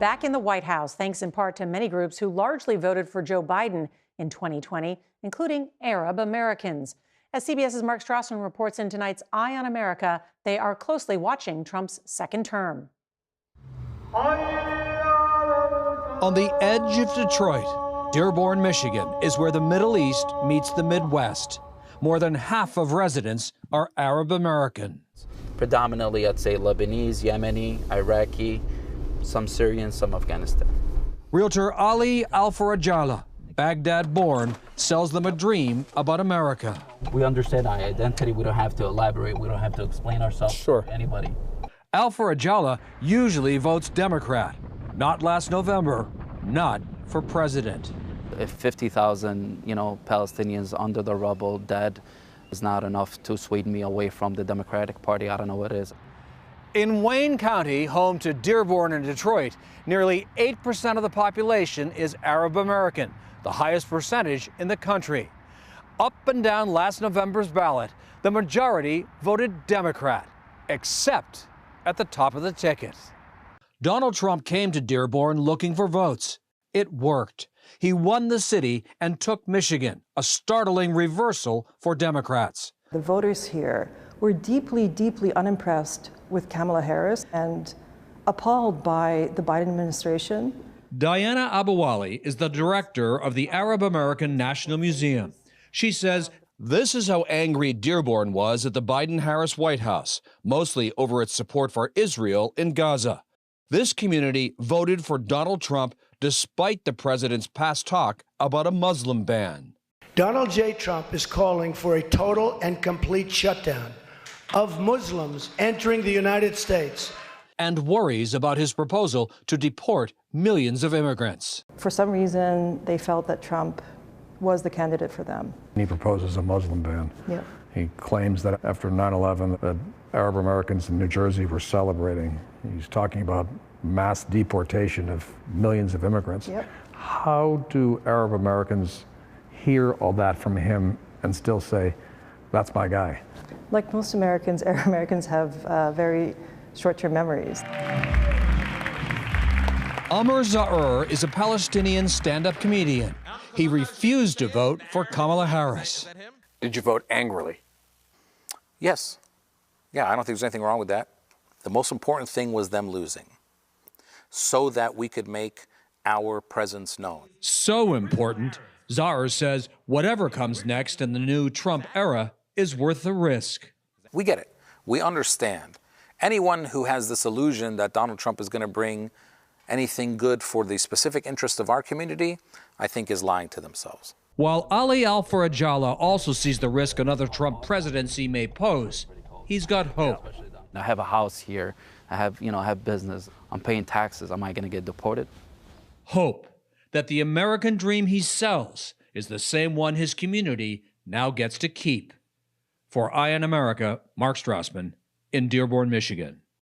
back in the White House, thanks in part to many groups who largely voted for Joe Biden in 2020, including Arab Americans. As CBS's Mark Strassmann reports in tonight's Eye on America, they are closely watching Trump's second term. On the edge of Detroit, Dearborn, Michigan, is where the Middle East meets the Midwest. More than half of residents are Arab American. Predominantly, I'd say Lebanese, Yemeni, Iraqi, some Syrian, some Afghanistan. Realtor Ali Al-Farajala, Baghdad-born, sells them a dream about America. We understand our identity. We don't have to elaborate. We don't have to explain ourselves to anybody. Al-Farajala usually votes Democrat. Not last November, not for president. If 50,000, Palestinians under the rubble, dead, is not enough to sway me away from the Democratic Party, I don't know what is. In Wayne County, home to Dearborn and Detroit, nearly 8% of the population is Arab American, the highest percentage in the country. Up and down last November's ballot, the majority voted Democrat, except at the top of the ticket. Donald Trump came to Dearborn looking for votes. It worked. He won the city and took Michigan, a startling reversal for Democrats. The voters here were deeply, deeply unimpressed with Kamala Harris and appalled by the Biden administration. Diana Abouali is the director of the Arab American National Museum. She says this is how angry Dearborn was at the Biden-Harris White House, mostly over its support for Israel in Gaza. This community voted for Donald Trump despite the president's past talk about a Muslim ban. Donald J. Trump is calling for a total and complete shutdown of Muslims entering the United States. And worries about his proposal to deport millions of immigrants. For some reason, they felt that Trump was the candidate for them. He proposes a Muslim ban. Yep. He claims that after 9/11, that Arab Americans in New Jersey were celebrating. He's talking about mass deportation of millions of immigrants. Yep. How do Arab Americans hear all that from him and still say, that's my guy? Like most Americans, Arab Americans have very short-term memories. Amr Zaher is a Palestinian stand-up comedian. He refused to vote for Kamala Harris. Did you vote angrily? Yes. Yeah, I don't think there's anything wrong with that. The most important thing was them losing, so that we could make our presence known. So important, Zaher says whatever comes next in the new Trump era is worth the risk. We get it. We understand. Anyone who has this illusion that Donald Trump is going to bring anything good for the specific interest of our community, I think is lying to themselves. While Ali Al-Farajala also sees the risk another Trump presidency may pose, he's got hope. I have a house here. I have business. I'm paying taxes. Am I going to get deported? Hope that the American dream he sells is the same one his community now gets to keep. For Eye on America, Mark Strassmann in Dearborn, Michigan.